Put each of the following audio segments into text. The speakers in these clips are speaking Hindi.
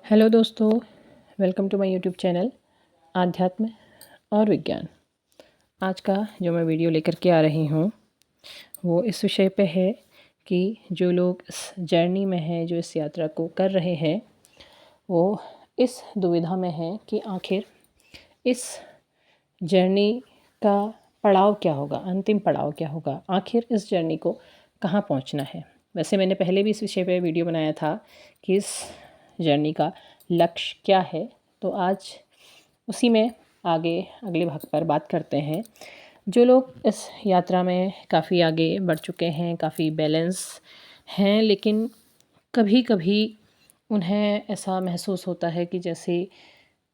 हेलो दोस्तों, welcome to my YouTube channel आध्यात्म और विज्ञान। आज का जो मैं वीडियो लेकर के आ रही हूँ वो इस विषय पे है कि जो लोग इस जर्नी में हैं, जो इस यात्रा को कर रहे हैं, वो इस दुविधा में हैं कि आखिर इस जर्नी का पड़ाव क्या होगा, अंतिम पड़ाव क्या होगा, आखिर इस जर्नी को कहाँ पहुँचना है। वैसे मैंने पहले भी इस विषय पे वीडियो बनाया था कि इस जर्नी का लक्ष्य क्या है, तो आज उसी में आगे अगले भाग पर बात करते हैं। जो लोग इस यात्रा में काफ़ी आगे बढ़ चुके हैं, काफ़ी बैलेंस हैं, लेकिन कभी कभी उन्हें ऐसा महसूस होता है कि जैसे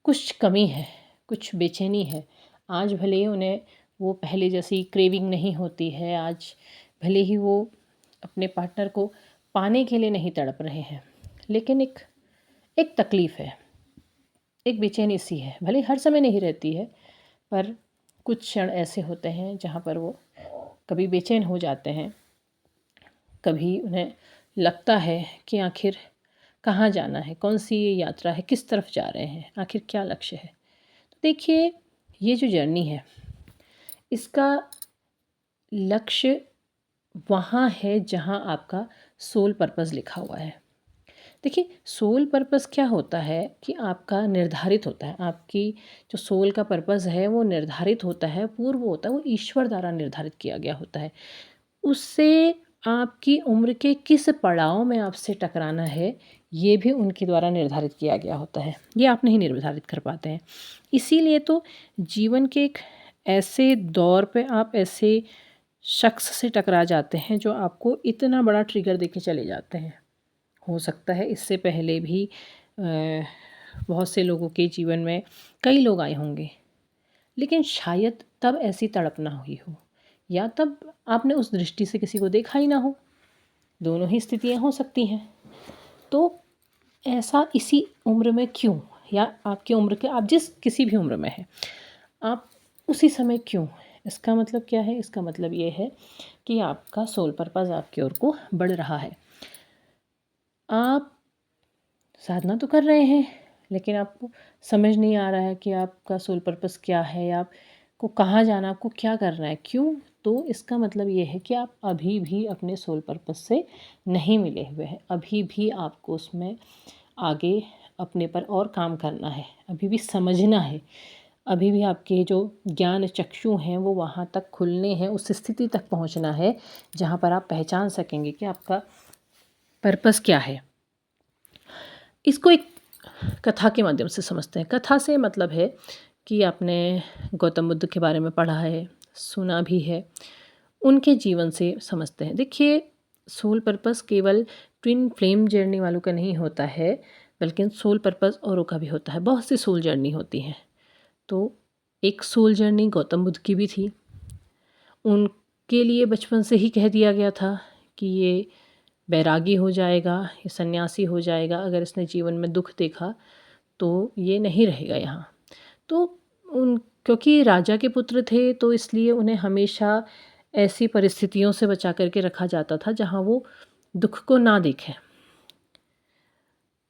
कुछ कमी है, कुछ बेचैनी है। आज भले ही उन्हें वो पहले जैसी क्रेविंग नहीं होती है, आज भले ही वो अपने पार्टनर को पाने के लिए नहीं तड़प रहे हैं, लेकिन एक तकलीफ़ है, एक बेचैनी सी है। भले हर समय नहीं रहती है, पर कुछ क्षण ऐसे होते हैं जहाँ पर वो कभी बेचैन हो जाते हैं, कभी उन्हें लगता है कि आखिर कहाँ जाना है, कौन सी ये यात्रा है, किस तरफ जा रहे हैं, आखिर क्या लक्ष्य है। तो देखिए, ये जो जर्नी है, इसका लक्ष्य वहाँ है जहाँ आपका सोल पर्पस लिखा हुआ है। देखिए, सोल पर्पस क्या होता है कि आपका निर्धारित होता है, आपकी जो सोल का पर्पस है वो निर्धारित होता है, पूर्व होता है, वो ईश्वर द्वारा निर्धारित किया गया होता है। उससे आपकी उम्र के किस पड़ाव में आपसे टकराना है, ये भी उनके द्वारा निर्धारित किया गया होता है, ये आप नहीं निर्धारित कर पाते हैं। इसीलिए तो जीवन के एक ऐसे दौर पे आप ऐसे शख्स से टकरा जाते हैं जो आपको इतना बड़ा ट्रिगर देके चले जाते हैं। हो सकता है इससे पहले भी बहुत से लोगों के जीवन में कई लोग आए होंगे, लेकिन शायद तब ऐसी तड़प ना हुई हो, या तब आपने उस दृष्टि से किसी को देखा ही ना हो। दोनों ही स्थितियाँ हो सकती हैं। तो ऐसा इसी उम्र में क्यों, या आपकी उम्र के आप जिस किसी भी उम्र में हैं, आप उसी समय क्यों? इसका मतलब क्या है? इसका मतलब ये है कि आपका सोल पर्पस आपकी ओर को बढ़ रहा है। आप साधना तो कर रहे हैं, लेकिन आपको समझ नहीं आ रहा है कि आपका सोल पर्पस क्या है, या आपको कहाँ जाना, आपको क्या करना है, क्यों? तो इसका मतलब ये है कि आप अभी भी अपने सोल पर्पस से नहीं मिले हुए हैं। अभी भी आपको उसमें आगे अपने पर और काम करना है, अभी भी समझना है, अभी भी आपके जो ज्ञान चक्षु हैं वो वहाँ तक खुलने हैं, उस स्थिति तक पहुँचना है जहाँ पर आप पहचान सकेंगे कि आपका पर्पस क्या है। इसको एक कथा के माध्यम से समझते हैं। कथा से मतलब है कि आपने गौतम बुद्ध के बारे में पढ़ा है, सुना भी है, उनके जीवन से समझते हैं। देखिए, सोल पर्पस केवल ट्विन फ्लेम जर्नी वालों का नहीं होता है, बल्कि सोल पर्पस औरों का भी होता है। बहुत सी सोल जर्नी होती हैं। तो एक सोल जर्नी गौतम बुद्ध की भी थी। उनके लिए बचपन से ही कह दिया गया था कि ये बैरागी हो जाएगा, ये सन्यासी हो जाएगा, अगर इसने जीवन में दुख देखा तो ये नहीं रहेगा यहाँ। तो उन क्योंकि राजा के पुत्र थे, तो इसलिए उन्हें हमेशा ऐसी परिस्थितियों से बचा करके रखा जाता था जहाँ वो दुख को ना देखें।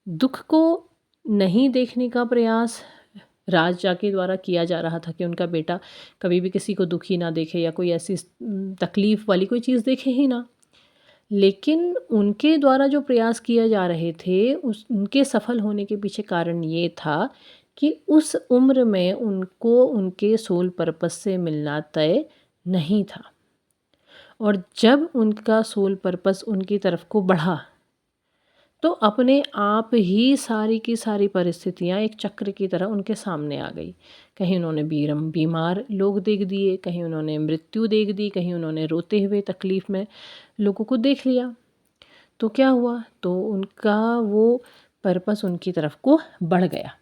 दुख को नहीं देखने का प्रयास राजा के द्वारा किया जा रहा था कि उनका बेटा कभी भी किसी को दुखी ना देखे, या कोई ऐसी तकलीफ़ वाली कोई चीज़ देखे ही ना। लेकिन उनके द्वारा जो प्रयास किए जा रहे थे, उनके सफल होने के पीछे कारण ये था कि उस उम्र में उनको उनके सोल पर्पस से मिलना तय नहीं था। और जब उनका सोल पर्पस उनकी तरफ को बढ़ा, तो अपने आप ही सारी की सारी परिस्थितियाँ एक चक्र की तरह उनके सामने आ गई। कहीं उन्होंने बीमार लोग देख दिए, कहीं उन्होंने मृत्यु देख दी, कहीं उन्होंने रोते हुए तकलीफ़ में लोगों को देख लिया। तो क्या हुआ? तो उनका वो पर्पस उनकी तरफ को बढ़ गया।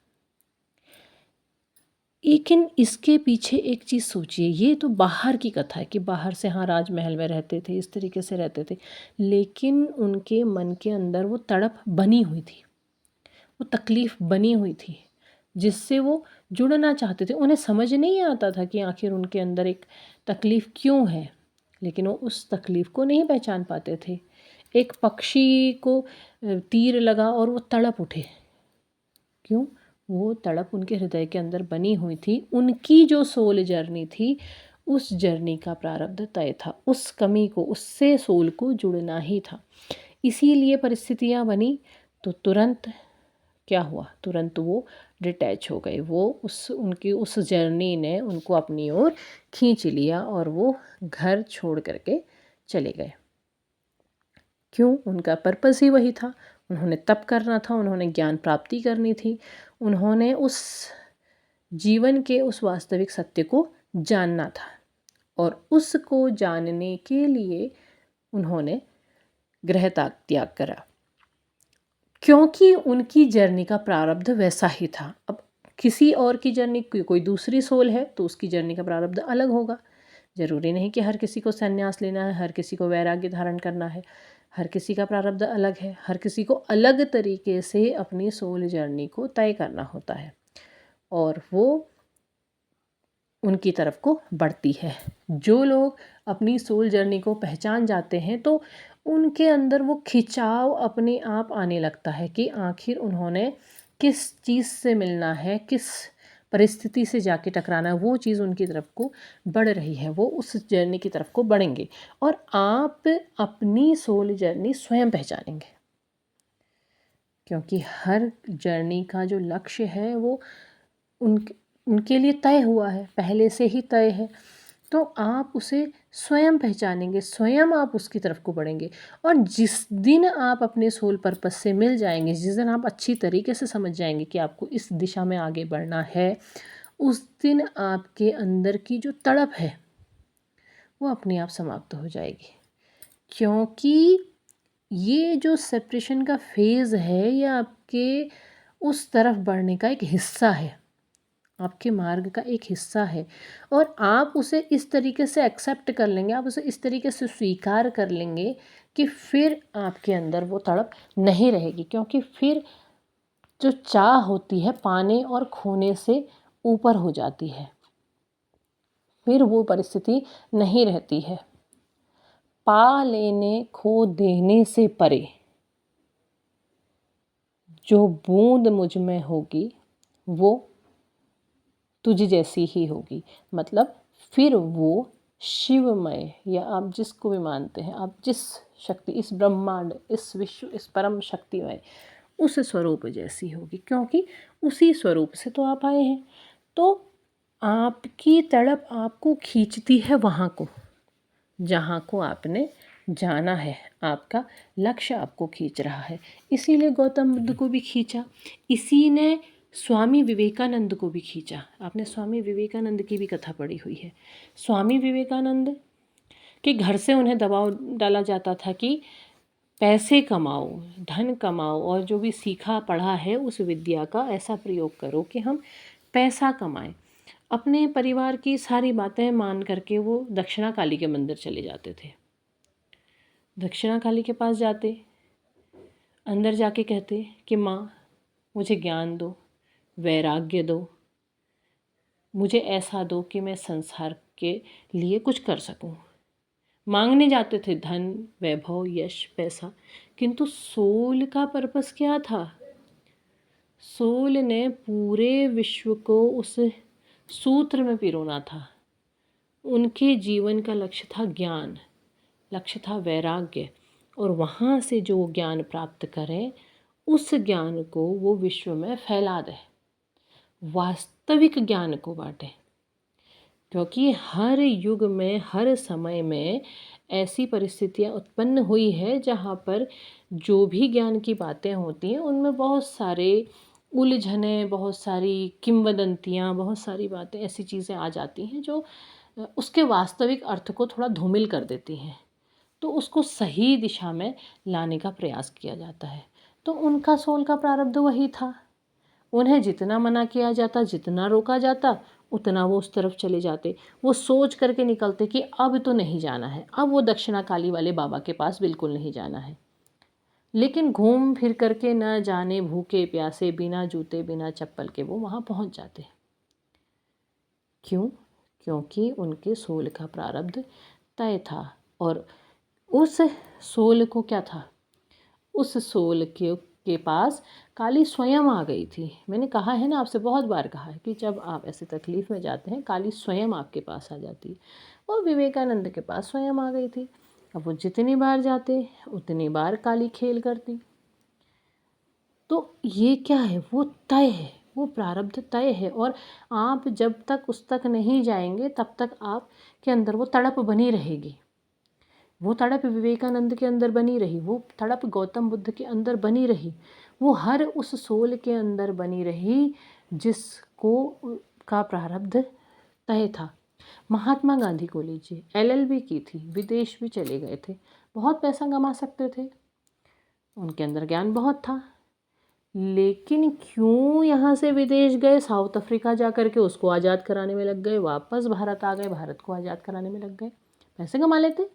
लेकिन इसके पीछे एक चीज़ सोचिए, ये तो बाहर की कथा है कि बाहर से हाँ राजमहल में रहते थे, इस तरीके से रहते थे, लेकिन उनके मन के अंदर वो तड़प बनी हुई थी, वो तकलीफ़ बनी हुई थी, जिससे वो जुड़ना चाहते थे। उन्हें समझ नहीं आता था कि आखिर उनके अंदर एक तकलीफ़ क्यों है, लेकिन वो उस तकलीफ़ को नहीं पहचान पाते थे। एक पक्षी को तीर लगा और वो तड़प उठे, क्यों? वो तड़प उनके हृदय के अंदर बनी हुई थी। उनकी जो सोल जर्नी थी, उस जर्नी का प्रारब्ध तय था। उस कमी को, उससे सोल को जुड़ना ही था। इसीलिए परिस्थितियाँ बनी तो तुरंत क्या हुआ? तुरंत वो डिटैच हो गए। वो उनकी उस जर्नी ने उनको अपनी ओर खींच लिया और वो घर छोड़ करके चले गए। क्यों? उनका पर्पस ही वही था। उन्होंने तप करना था, उन्होंने ज्ञान प्राप्ति करनी थी, उन्होंने उस जीवन के उस वास्तविक सत्य को जानना था और उसको जानने के लिए उन्होंने गृह त्याग करा, क्योंकि उनकी जर्नी का प्रारब्ध वैसा ही था। अब किसी और की जर्नी, कोई दूसरी सोल है तो उसकी जर्नी का प्रारब्ध अलग होगा। ज़रूरी नहीं कि हर किसी को संन्यास लेना है, हर किसी को वैराग्य धारण करना है। हर किसी का प्रारब्ध अलग है। हर किसी को अलग तरीके से अपनी सोल जर्नी को तय करना होता है और वो उनकी तरफ को बढ़ती है। जो लोग अपनी सोल जर्नी को पहचान जाते हैं तो उनके अंदर वो खिंचाव अपने आप आने लगता है कि आखिर उन्होंने किस चीज़ से मिलना है, किस परिस्थिति से जाके टकराना है, वो चीज़ उनकी तरफ को बढ़ रही है, वो उस जर्नी की तरफ को बढ़ेंगे और आप अपनी सोल जर्नी स्वयं पहचानेंगे, क्योंकि हर जर्नी का जो लक्ष्य है वो उनके लिए तय हुआ है, पहले से ही तय है। तो आप उसे स्वयं पहचानेंगे, स्वयं आप उसकी तरफ को बढ़ेंगे और जिस दिन आप अपने सोल पर्पस से मिल जाएंगे, जिस दिन आप अच्छी तरीके से समझ जाएंगे कि आपको इस दिशा में आगे बढ़ना है, उस दिन आपके अंदर की जो तड़प है वो अपने आप समाप्त हो जाएगी। क्योंकि ये जो सेपरेशन का फेज़ है ये आपके उस तरफ बढ़ने का एक हिस्सा है, आपके मार्ग का एक हिस्सा है और आप उसे इस तरीके से एक्सेप्ट कर लेंगे, आप उसे इस तरीके से स्वीकार कर लेंगे कि फिर आपके अंदर वो तड़प नहीं रहेगी, क्योंकि फिर जो चाह होती है पाने और खोने से ऊपर हो जाती है, फिर वो परिस्थिति नहीं रहती है। पा लेने खो देने से परे जो बूंद मुझ में होगी वो तुझ जैसी ही होगी। मतलब फिर वो शिवमय, या आप जिसको भी मानते हैं, आप जिस शक्ति, इस ब्रह्मांड, इस विश्व, इस परम शक्तिमय उस स्वरूप जैसी होगी, क्योंकि उसी स्वरूप से तो आप आए हैं। तो आपकी तड़प आपको खींचती है वहाँ को जहाँ को आपने जाना है, आपका लक्ष्य आपको खींच रहा है। इसीलिए गौतम बुद्ध को भी खींचा, इसी ने स्वामी विवेकानंद को भी खींचा। आपने स्वामी विवेकानंद की भी कथा पढ़ी हुई है। स्वामी विवेकानंद के घर से उन्हें दबाव डाला जाता था कि पैसे कमाओ, धन कमाओ और जो भी सीखा पढ़ा है उस विद्या का ऐसा प्रयोग करो कि हम पैसा कमाएं। अपने परिवार की सारी बातें मान करके वो दक्षिणा काली के मंदिर चले जाते थे। दक्षिणा काली के पास जाते, अंदर जाके कहते कि माँ मुझे ज्ञान दो, वैराग्य दो, मुझे ऐसा दो कि मैं संसार के लिए कुछ कर सकूं। मांगने जाते थे धन, वैभव, यश, पैसा, किंतु सोल का पर्पस क्या था? सोल ने पूरे विश्व को उस सूत्र में पिरोना था। उनके जीवन का लक्ष्य था ज्ञान, लक्ष्य था वैराग्य, और वहाँ से जो ज्ञान प्राप्त करें उस ज्ञान को वो विश्व में फैला दें, वास्तविक ज्ञान को बांटें। क्योंकि हर युग में, हर समय में ऐसी परिस्थितियाँ उत्पन्न हुई है जहाँ पर जो भी ज्ञान की बातें होती हैं उनमें बहुत सारे उलझने, बहुत सारी किंवदंतियाँ, बहुत सारी बातें, ऐसी चीज़ें आ जाती हैं जो उसके वास्तविक अर्थ को थोड़ा धूमिल कर देती हैं, तो उसको सही दिशा में लाने का प्रयास किया जाता है। तो उनका सोल का प्रारब्ध वही था। उन्हें जितना मना किया जाता, जितना रोका जाता, उतना वो उस तरफ चले जाते। वो सोच करके निकलते कि अब तो नहीं जाना है, अब वो दक्षिणा काली वाले बाबा के पास बिल्कुल नहीं जाना है। लेकिन घूम फिर करके न जाने भूखे प्यासे, बिना जूते बिना चप्पल के वो वहाँ पहुँच जाते। क्यों? क्योंकि उनके सोल का प्रारब्ध तय था और उस सोल को क्या था? उस सोल के पास काली स्वयं आ गई थी। मैंने कहा है ना, आपसे बहुत बार कहा है कि जब आप ऐसी तकलीफ़ में जाते हैं, काली स्वयं आपके पास आ जाती है। और विवेकानंद के पास स्वयं आ गई थी। अब वो जितनी बार जाते उतनी बार काली खेल करती। तो ये क्या है, वो तय है, वो प्रारब्ध तय है। और आप जब तक उस तक नहीं जाएंगे तब तक आपके अंदर वो तड़प बनी रहेगी। वो तड़प विवेकानंद के अंदर बनी रही, वो तड़प गौतम बुद्ध के अंदर बनी रही, वो हर उस सोल के अंदर बनी रही जिसको का प्रारब्ध तय था। महात्मा गांधी को लीजिए, LLB की थी, विदेश भी चले गए थे, बहुत पैसा कमा सकते थे, उनके अंदर ज्ञान बहुत था, लेकिन क्यों यहाँ से विदेश गए, साउथ अफ्रीका जा कर के उसको आज़ाद कराने में लग गए, वापस भारत आ गए, भारत को आज़ाद कराने में लग गए, पैसे कमा लेते।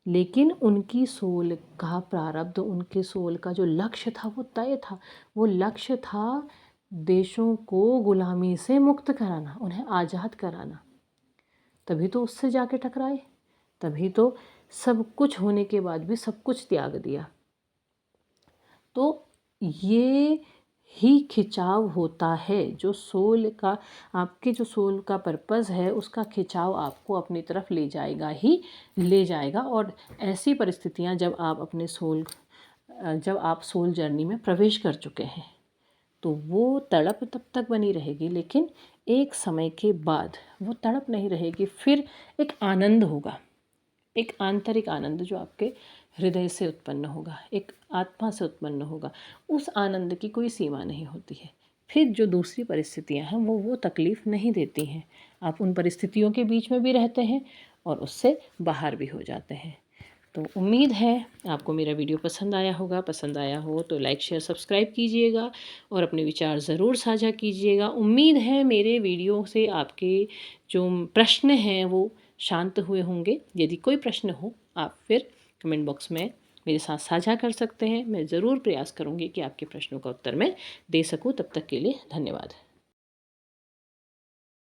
लेकिन उनकी सोल का प्रारब्ध, उनके सोल का जो लक्ष्य था वो तय था। वो लक्ष्य था देशों को गुलामी से मुक्त कराना, उन्हें आज़ाद कराना। तभी तो उससे जाके टकराए, तभी तो सब कुछ होने के बाद भी सब कुछ त्याग दिया। तो ये ही खिंचाव होता है, जो सोल का, आपके जो सोल का पर्पज़ है उसका खिंचाव आपको अपनी तरफ ले जाएगा ही ले जाएगा। और ऐसी परिस्थितियाँ जब आप सोल जर्नी में प्रवेश कर चुके हैं तो वो तड़प तब तक बनी रहेगी, लेकिन एक समय के बाद वो तड़प नहीं रहेगी। फिर एक आनंद होगा, एक आंतरिक आनंद जो आपके हृदय से उत्पन्न होगा, एक आत्मा से उत्पन्न होगा। उस आनंद की कोई सीमा नहीं होती है। फिर जो दूसरी परिस्थितियां हैं वो तकलीफ़ नहीं देती हैं। आप उन परिस्थितियों के बीच में भी रहते हैं और उससे बाहर भी हो जाते हैं। तो उम्मीद है आपको मेरा वीडियो पसंद आया होगा। पसंद आया हो तो लाइक शेयर सब्सक्राइब कीजिएगा और अपने विचार ज़रूर साझा कीजिएगा। उम्मीद है मेरे वीडियो से आपके जो प्रश्न हैं वो शांत हुए होंगे। यदि कोई प्रश्न हो आप फिर कमेंट बॉक्स में मेरे साथ साझा कर सकते हैं। मैं ज़रूर प्रयास करूँगी कि आपके प्रश्नों का उत्तर मैं दे सकूँ। तब तक के लिए धन्यवाद।